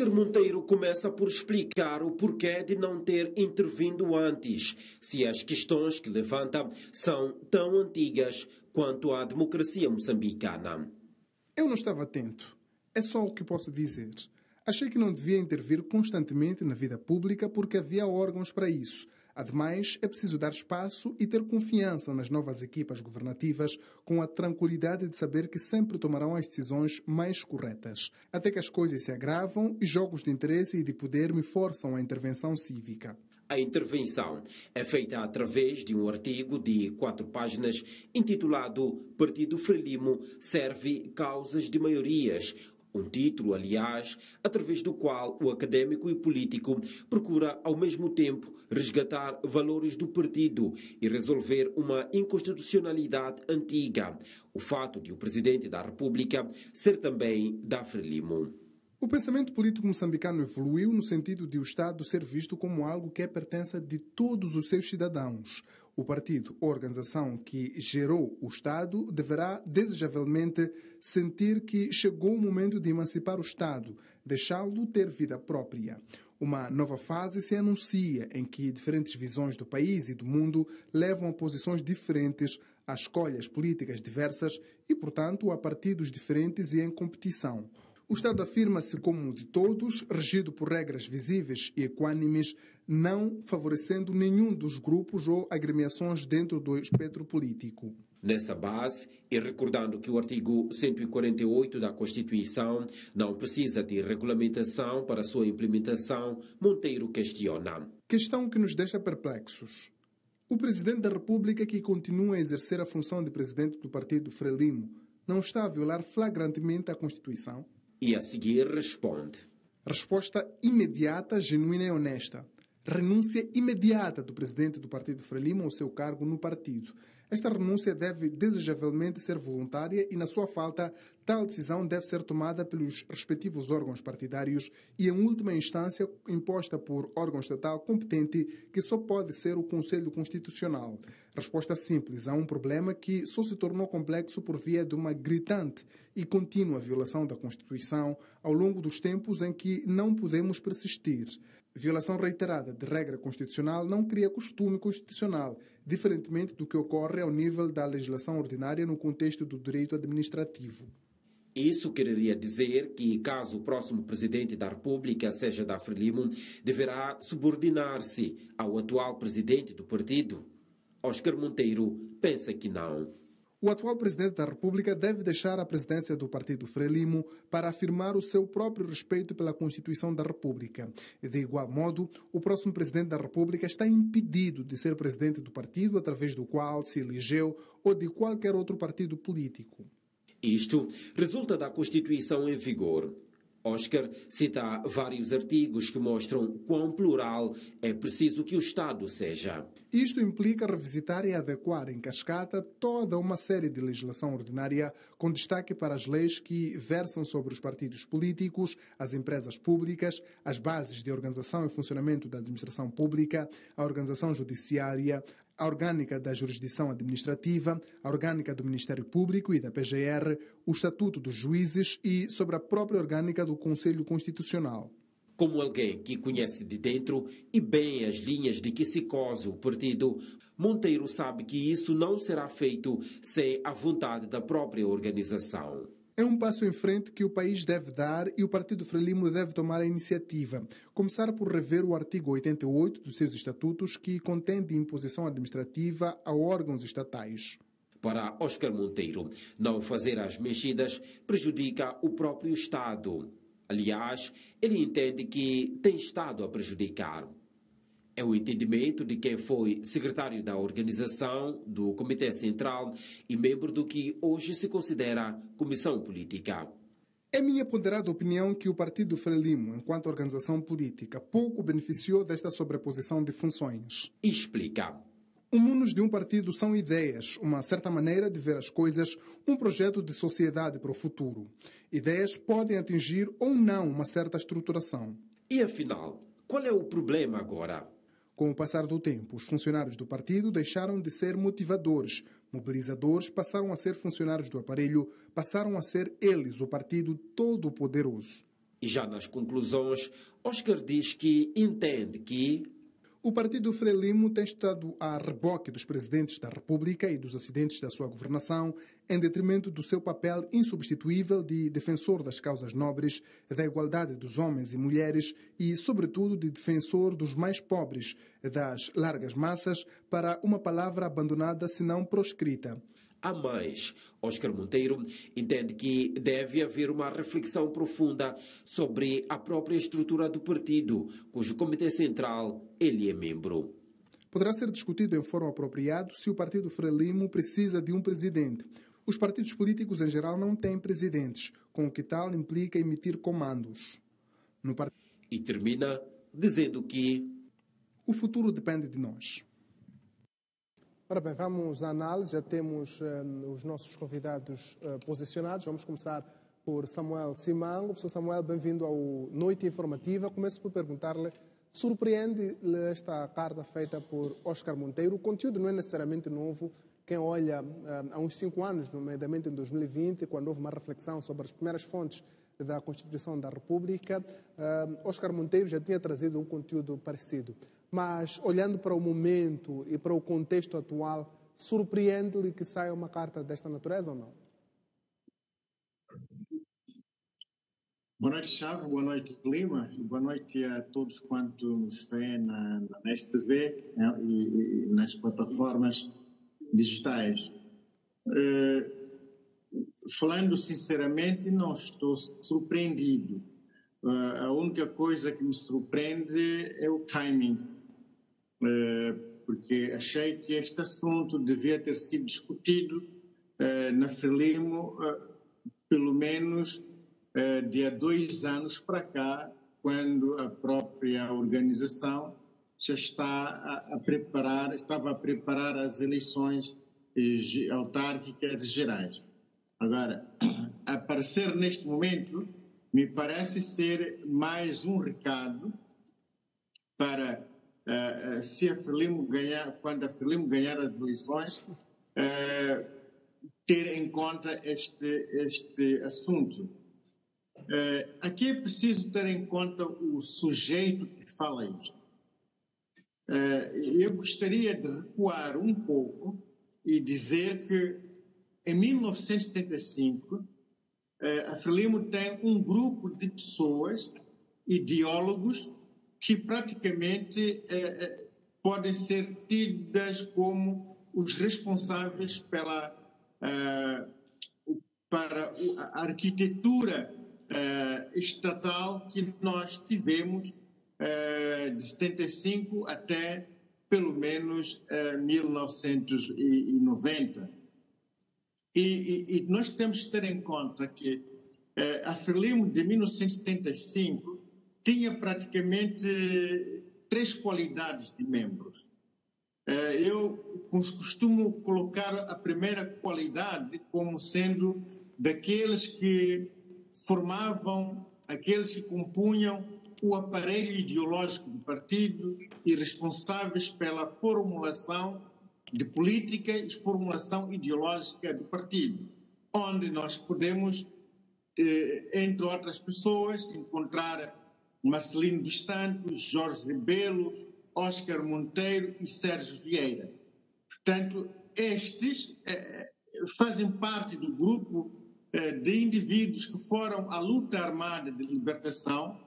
Monteiro começa por explicar o porquê de não ter intervindo antes, se as questões que levanta são tão antigas quanto a democracia moçambicana. Eu não estava atento. É só o que posso dizer. Achei que não devia intervir constantemente na vida pública porque havia órgãos para isso. Ademais, é preciso dar espaço e ter confiança nas novas equipas governativas com a tranquilidade de saber que sempre tomarão as decisões mais corretas. Até que as coisas se agravam e jogos de interesse e de poder me forçam à intervenção cívica. A intervenção é feita através de um artigo de 4 páginas intitulado Partido Frelimo serve causas de maiorias. Um título, aliás, através do qual o académico e político procura, ao mesmo tempo, resgatar valores do partido e resolver uma inconstitucionalidade antiga, o fato de o Presidente da República ser também da Frelimo. O pensamento político moçambicano evoluiu no sentido de o Estado ser visto como algo que é pertença de todos os seus cidadãos. O partido ou organização que gerou o Estado deverá, desejavelmente, sentir que chegou o momento de emancipar o Estado, deixá-lo ter vida própria. Uma nova fase se anuncia em que diferentes visões do país e do mundo levam a posições diferentes, a escolhas políticas diversas e, portanto, a partidos diferentes e em competição. O Estado afirma-se como de todos, regido por regras visíveis e equânimes, não favorecendo nenhum dos grupos ou agremiações dentro do espectro político. Nessa base, e recordando que o artigo 148 da Constituição não precisa de regulamentação para sua implementação, Monteiro questiona. Questão que nos deixa perplexos. O Presidente da República, que continua a exercer a função de Presidente do Partido Frelimo, não está a violar flagrantemente a Constituição? E a seguir responde. Resposta imediata, genuína e honesta. Renúncia imediata do presidente do Partido Frelimo ao seu cargo no partido. Esta renúncia deve desejavelmente ser voluntária e, na sua falta, tal decisão deve ser tomada pelos respectivos órgãos partidários e, em última instância, imposta por órgão estatal competente, que só pode ser o Conselho Constitucional. Resposta simples a um problema que só se tornou complexo por via de uma gritante e contínua violação da Constituição ao longo dos tempos em que não podemos persistir. Violação reiterada de regra constitucional não cria costume constitucional, diferentemente do que ocorre ao nível da legislação ordinária no contexto do direito administrativo. Isso quereria dizer que, caso o próximo Presidente da República seja da Frelimo, deverá subordinar-se ao atual Presidente do partido? Oscar Monteiro pensa que não. O atual Presidente da República deve deixar a presidência do Partido Frelimo para afirmar o seu próprio respeito pela Constituição da República. De igual modo, o próximo Presidente da República está impedido de ser presidente do partido através do qual se elegeu ou de qualquer outro partido político. Isto resulta da Constituição em vigor. Oscar cita vários artigos que mostram quão plural é preciso que o Estado seja. Isto implica revisitar e adequar em cascata toda uma série de legislação ordinária, com destaque para as leis que versam sobre os partidos políticos, as empresas públicas, as bases de organização e funcionamento da administração pública, a organização judiciária, a orgânica da jurisdição administrativa, a orgânica do Ministério Público e da PGR, o Estatuto dos Juízes e sobre a própria orgânica do Conselho Constitucional. Como alguém que conhece de dentro e bem as linhas de que se cose o partido, Monteiro sabe que isso não será feito sem a vontade da própria organização. É um passo em frente que o país deve dar e o Partido Frelimo deve tomar a iniciativa. Começar por rever o artigo 88 dos seus estatutos, que contém de imposição administrativa a órgãos estatais. Para Oscar Monteiro, não fazer as mexidas prejudica o próprio Estado. Aliás, ele entende que tem estado a prejudicar. É o entendimento de quem foi secretário da organização do Comitê Central e membro do que hoje se considera Comissão Política. É minha ponderada opinião que o Partido Frelimo, enquanto organização política, pouco beneficiou desta sobreposição de funções. Explica. O munos de um partido são ideias, uma certa maneira de ver as coisas, um projeto de sociedade para o futuro. Ideias podem atingir ou não uma certa estruturação. E afinal, qual é o problema agora? Com o passar do tempo, os funcionários do partido deixaram de ser motivadores. Mobilizadores passaram a ser funcionários do aparelho, passaram a ser eles, o partido todo-poderoso. E já nas conclusões, Oscar diz que entende que o partido Frelimo tem estado a reboque dos presidentes da República e dos acidentes da sua governação, em detrimento do seu papel insubstituível de defensor das causas nobres, da igualdade dos homens e mulheres e, sobretudo, de defensor dos mais pobres, das largas massas, para uma palavra abandonada, senão proscrita. a mais. Oscar Monteiro entende que deve haver uma reflexão profunda sobre a própria estrutura do partido, cujo Comitê Central ele é membro. Poderá ser discutido em fórum apropriado se o partido Frelimo precisa de um presidente. Os partidos políticos, em geral, não têm presidentes, com o que tal implica emitir comandos. E termina dizendo que o futuro depende de nós. Ora bem, vamos à análise. Já temos os nossos convidados posicionados. Vamos começar por Samuel Simango. Professor Samuel, bem-vindo ao Noite Informativa. Começo por perguntar-lhe, surpreende-lhe esta carta feita por Oscar Monteiro? O conteúdo não é necessariamente novo. Quem olha há uns 5 anos, nomeadamente em 2020, quando houve uma reflexão sobre as primeiras fontes da Constituição da República, Oscar Monteiro já tinha trazido um conteúdo parecido. Mas, olhando para o momento e para o contexto atual, surpreende-lhe que saia uma carta desta natureza ou não? Boa noite, Chave. Boa noite, Lima. E boa noite a todos quantos nos veem na STV, né, e nas plataformas digitais. Falando sinceramente, não estou surpreendido. A única coisa que me surpreende é o timing, porque achei que este assunto devia ter sido discutido na Frelimo pelo menos de há 2 anos para cá, quando a própria organização já estava a preparar as eleições autárquicas e gerais. Agora, aparecer neste momento me parece ser mais um recado para, se a Frelimo ganhar, quando a Frelimo ganhar as eleições, ter em conta este assunto. Aqui é preciso ter em conta o sujeito que fala isto. Eu gostaria de recuar um pouco e dizer que, em 1975, a Frelimo tem um grupo de pessoas, ideólogos, que praticamente podem ser tidas como os responsáveis para a arquitetura estatal que nós tivemos de 75 até pelo menos 1990. E nós temos que ter em conta que a Frelimo de 1975 tinha praticamente 3 qualidades de membros. Eu costumo colocar a primeira qualidade como sendo daqueles que formavam, aqueles que compunham o aparelho ideológico do partido e responsáveis pela formulação de política e formulação ideológica do partido, onde nós podemos, entre outras pessoas, encontrar Marcelino dos Santos, Jorge Rebelo, Oscar Monteiro e Sérgio Vieira. Portanto, estes fazem parte do grupo de indivíduos que foram à luta armada de libertação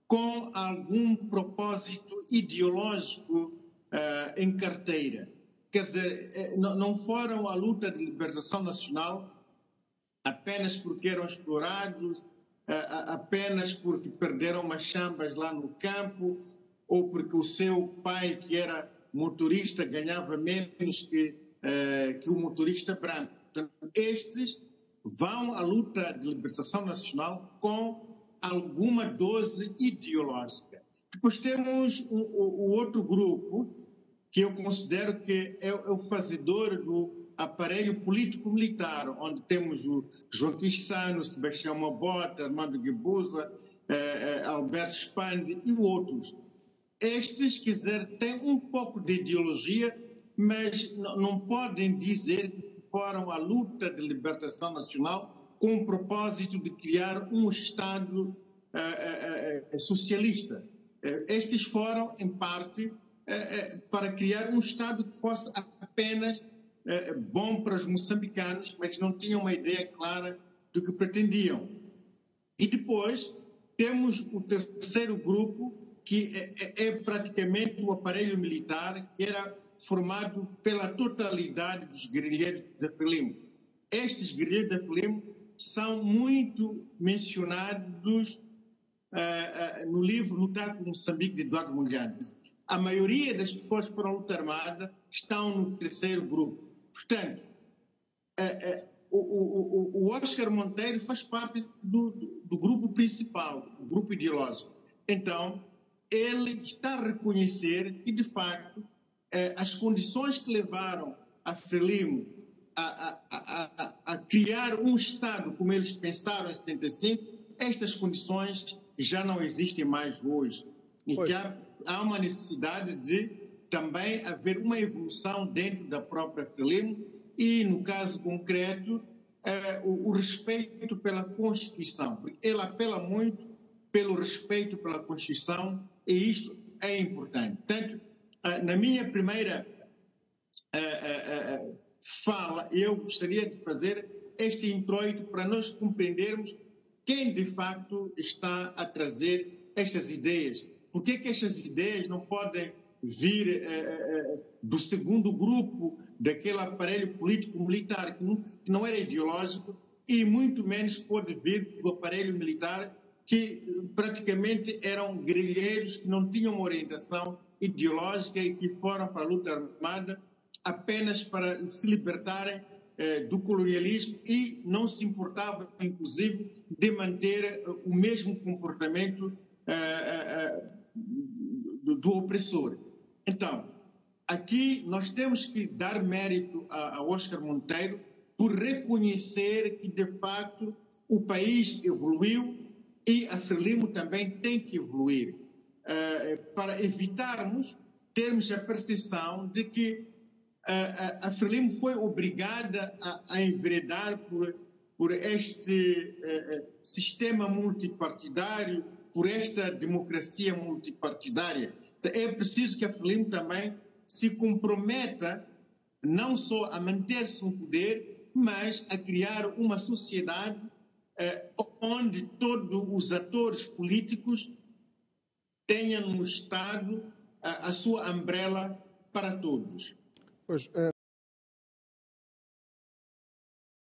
com algum propósito ideológico em carteira. Quer dizer, não foram à luta de libertação nacional apenas porque eram explorados, apenas porque perderam umas chambas lá no campo, ou porque o seu pai, que era motorista, ganhava menos que o motorista branco. Portanto, estes vão à luta de libertação nacional com alguma dose ideológica. Depois temos o outro grupo, que eu considero que é o fazedor do aparelho político-militar, onde temos o João Quissano, Sebastião Mabota, Armando Guebuza, Alberto Spandi e outros. Estes, quiser, têm um pouco de ideologia, mas não podem dizer que foram à luta de libertação nacional com o propósito de criar um Estado socialista. Estes foram, em parte, para criar um Estado que fosse apenas bom para os moçambicanos, mas não tinham uma ideia clara do que pretendiam. E depois temos o terceiro grupo, que é praticamente o aparelho militar, que era formado pela totalidade dos guerrilheiros da Frelimo. Estes guerrilheiros da Frelimo são muito mencionados no livro Lutar por Moçambique, de Eduardo Mondlane. A maioria das pessoas que foram à luta armada estão no terceiro grupo. Portanto, o Oscar Monteiro faz parte do grupo principal, do grupo ideológico. Então, ele está a reconhecer que, de facto, as condições que levaram a Frelimo a criar um Estado como eles pensaram em 75, estas condições já não existem mais hoje. E que há uma necessidade de também haver uma evolução dentro da própria Frelimo e, no caso concreto, o respeito pela Constituição, porque ele apela muito pelo respeito pela Constituição e isto é importante. Portanto, na minha primeira fala, eu gostaria de fazer este introito para nós compreendermos quem de facto está a trazer estas ideias. Por que estas ideias não podem vir do segundo grupo, daquele aparelho político-militar que não era ideológico, e muito menos pode vir do aparelho militar que praticamente eram guerrilheiros que não tinham uma orientação ideológica e que foram para a luta armada apenas para se libertarem do colonialismo e não se importavam, inclusive, de manter o mesmo comportamento do opressor. Então, aqui nós temos que dar mérito a Oscar Monteiro por reconhecer que, de facto, o país evoluiu e a Frelimo também tem que evoluir, para evitarmos termos a percepção de que a Frelimo foi obrigada a enveredar por este sistema multipartidário, por esta democracia multipartidária. É preciso que a Frelimo também se comprometa não só a manter-se no poder, mas a criar uma sociedade onde todos os atores políticos tenham no Estado a sua umbrella para todos. Pois,